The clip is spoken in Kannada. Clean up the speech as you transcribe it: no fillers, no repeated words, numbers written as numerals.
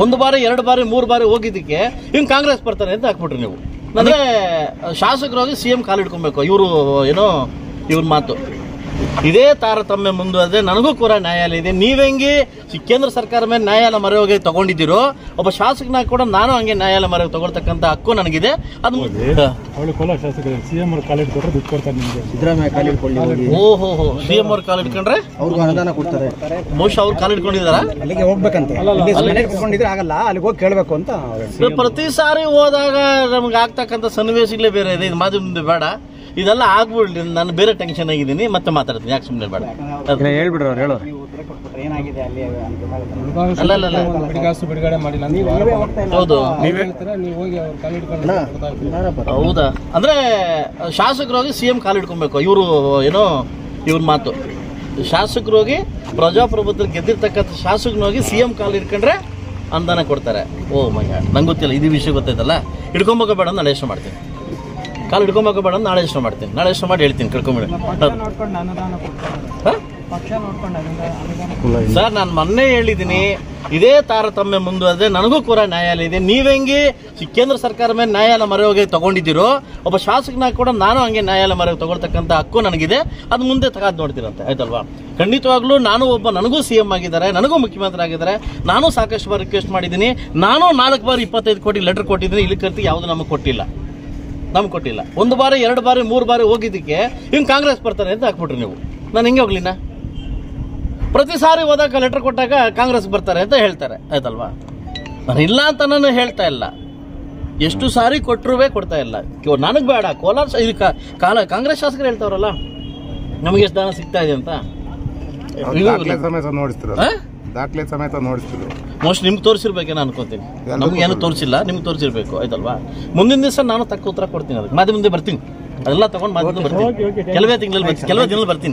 ಒಂದು ಬಾರಿ 2 ಬಾರಿ 3 ಬಾರಿ ಹೋಗಿದ್ದಕ್ಕೆ ಹಿಂಗ್ ಕಾಂಗ್ರೆಸ್ ಬರ್ತಾರೆ ಅಂತ ಹಾಕ್ಬಿಟ್ರಿ ನೀವು. ಅಂದ್ರೆ ಶಾಸಕರಾಗಿ ಸಿಎಂ ಕಾಲಿಡ್ಕೊಬೇಕು ಇವರು ಏನೋ ಇವ್ರ ಮಾತು. ಇದೇ ತಾರತಮ್ಯ ಮುಂದುವರೆದ್ರೆ ನನಗೂ ಕೂಡ ನ್ಯಾಯಾಲಯ ಇದೆ. ನೀವೆಂಗೆ ಕೇಂದ್ರ ಸರ್ಕಾರ ಮೇಲೆ ನ್ಯಾಯಾಲಯ ಮೊರೆ ಹೋಗಿ ತಗೊಂಡಿದ್ದೀರೋ ಒಬ್ಬ ಶಾಸಕನಾಗಿ ಕೂಡ ನಾನು ಹಂಗೆ ನ್ಯಾಯಾಲಯ ಮೊರೆ ತಗೊಳ್ತಕ್ಕಂಥ ಹಕ್ಕು ನನಗಿದೆ. ಅದು ಓಹೋ ಸಿಎಂ ಅವ್ರು ಕಾಲಿಡ್ಕೊಂಡ್ರೆ ಬಹುಶಃ ಅವ್ರು ಕಾಲಿಡ್ಕೊಂಡಿದಾರ ಅಲ್ಲಿಗೆ ಹೋಗ್ಬೇಕಂತ ಆಗಲ್ಲ, ಅಲ್ಲಿಗೆ ಹೋಗಿ ಕೇಳಬೇಕು ಅಂತ. ಪ್ರತಿ ಸಾರಿ ಹೋದಾಗ ನಮ್ಗೆ ಆಗ್ತಕ್ಕಂಥ ಸನ್ನಿವೇಶಗಳೇ ಬೇರೆ ಇದೆ. ಇದು ಮಾಧ್ಯಮದ ಬೇಡ, ಇದೆಲ್ಲ ಆಗ್ಬಿಡ್ಲಿ. ನಾನು ಬೇರೆ ಟೆನ್ಷನ್ ಆಗಿದ್ದೀನಿ, ಮತ್ತೆ ಮಾತಾಡ್ತೀನಿ. ಯಾಕೆ ಸುಮ್ಮನೆ ಬೇಡ ಹೇಳ್ಬಿಡ್ರಿ ಅವ್ರು ಹೇಳೋ. ಹೌದು ಹೌದಾ? ಅಂದ್ರೆ ಶಾಸಕರಾಗಿ ಸಿಎಂ ಕಾಲಿಡ್ಕೊಬೇಕು ಇವರು ಏನೋ ಇವ್ರ ಮಾತು. ಶಾಸಕರಾಗಿ ಪ್ರಜಾಪ್ರಭುತ್ವ ಗೆದ್ದಿರ್ತಕ್ಕಂಥ ಶಾಸಕನಾಗಿ ಸಿಎಂ ಕಾಲು ಇಟ್ಕೊಂಡ್ರೆ ಅನುದಾನ ಕೊಡ್ತಾರೆ. ಓ ಮೈ ಗಾಡ್, ನಂಗೆ ಗೊತ್ತಿಲ್ಲ, ಇದು ವಿಷಯ ಗೊತ್ತೈತಲ್ಲ. ಹಿಡ್ಕೊಂಬೋಗಬೇಡ ಅಂತ ನಾನು ಎಷ್ಟು ಮಾಡ್ತೀನಿ, ಕಾಲು ಹಿಡ್ಕೊಂಬೋಗಬೇಡ ಅಂತ ನಾಳೆ ಎಷ್ಟು ಮಾಡ್ತೀನಿ, ನಾಳೆ ಎಷ್ಟು ಮಾಡಿ ಹೇಳ್ತೀನಿ. ಕಳ್ಕೊಂಬೇಡಿ ಸರ್, ನಾನು ಮೊನ್ನೆ ಹೇಳಿದ್ದೀನಿ, ಇದೇ ತಾರತಮ್ಯ ಮುಂದುವರೆದ್ರೆ ನನಗೂ ಕೂಡ ನ್ಯಾಯಾಲಯ ಇದೆ. ನೀವೆಂಗೆ ಕೇಂದ್ರ ಸರ್ಕಾರ ಮೇಲೆ ನ್ಯಾಯಾಲಯ ಮೊರೆ ಹೋಗಿ ತಗೊಂಡಿದ್ದೀರೋ ಒಬ್ಬ ಶಾಸಕನಾಗಿ ಕೂಡ ನಾನು ಹಂಗೆ ನ್ಯಾಯಾಲಯ ಮೊರೆ ತಗೊಳ್ತಕ್ಕಂಥ ಹಕ್ಕು ನನಗಿದೆ. ಅದು ಮುಂದೆ ತಗಾದ್ ನೋಡ್ತೀರಂತೆ, ಆಯ್ತಲ್ವಾ? ಖಂಡಿತವಾಗ್ಲೂ ನಾನು ಸಿಎಂ ಆಗಿದ್ದಾರೆ, ನನಗೂ ಮುಖ್ಯಮಂತ್ರಿ ಆಗಿದ್ದಾರೆ. ನಾನು ಸಾಕಷ್ಟು ಬಾರಿ ರಿಕ್ವೆಸ್ಟ್ ಮಾಡಿದ್ದೀನಿ. ನಾನು 4 ಬಾರಿ 25 ಕೋಟಿ ಲೆಟರ್ ಕೊಟ್ಟಿದ್ದೀನಿ. ಇಲ್ಲಿ ಕರ್ತಿ ಯಾವುದು ನಮಗೆ ಕೊಟ್ಟಿಲ್ಲ. ಒಂದು ಬಾರಿ 2 ಬಾರಿ 3 ಬಾರಿ ಹೋಗಿದ್ದಕ್ಕೆ ಹಿಂಗ್ ಕಾಂಗ್ರೆಸ್ ಬರ್ತಾರೆ ಅಂತ ಹಾಕ್ಬಿಟ್ರಿ ನೀವು. ನಾನು ಹಿಂಗೆ ಹೋಗ್ಲಿನ? ಪ್ರತಿ ಸಾರಿ ಹೋದಾಗ ಲೆಟರ್ ಕೊಟ್ಟಾಗ ಕಾಂಗ್ರೆಸ್ ಬರ್ತಾರೆ ಅಂತ ಹೇಳ್ತಾರೆ, ಆಯ್ತಲ್ವಾ? ನಾನು ಇಲ್ಲ ಅಂತ ನಾನು ಹೇಳ್ತಾ ಇಲ್ಲ. ಎಷ್ಟು ಸಾರಿ ಕೊಟ್ಟರು ಕೊಡ್ತಾ ಇಲ್ಲ. ನನಗೆ ಬೇಡ. ಕೋಲಾರ ಇದು ಕಾಂಗ್ರೆಸ್ ಶಾಸಕರು ಹೇಳ್ತಾವ್ರಲ್ಲ ನಮಗೆ ಎಷ್ಟು ದಾನ ಸಿಗ್ತಾ ಇದೆ ಅಂತ. ದಾಖಲೆ ಸಮೇತ ನೋಡಿಸ್ತಿದ್ರು. ಮೋಸ್ಟ್ ನಿಮ್ಗೆ ತೋರಿಸಿರ್ಬೇಕೇನೋ ಅನ್ಕೋತೀನಿ. ನಮ್ಗೇನು ತೋರಿಸಿಲ್ಲ, ನಿಮ್ಗೆ ತೋರಿಸಿರ್ಬೇಕು, ಆಯ್ತಲ್ವಾ? ಮುಂದಿನ ದಿವಸ ನಾನು ತಕ್ಕ ಉತ್ತರ ಕೊಡ್ತೀನಿ. ಅದಕ್ಕೆ ಮಾಧ್ಯಮದ ಮುಂದೆ ಬರ್ತೀನಿ, ಅದೆಲ್ಲ ತಗೊಂಡು ಮಾಧ್ಯಮದ ಬರ್ತೀನಿ. ಕೆಲವೇ ತಿಂಗಳಲ್ಲಿ ಬರ್ತೀನಿ.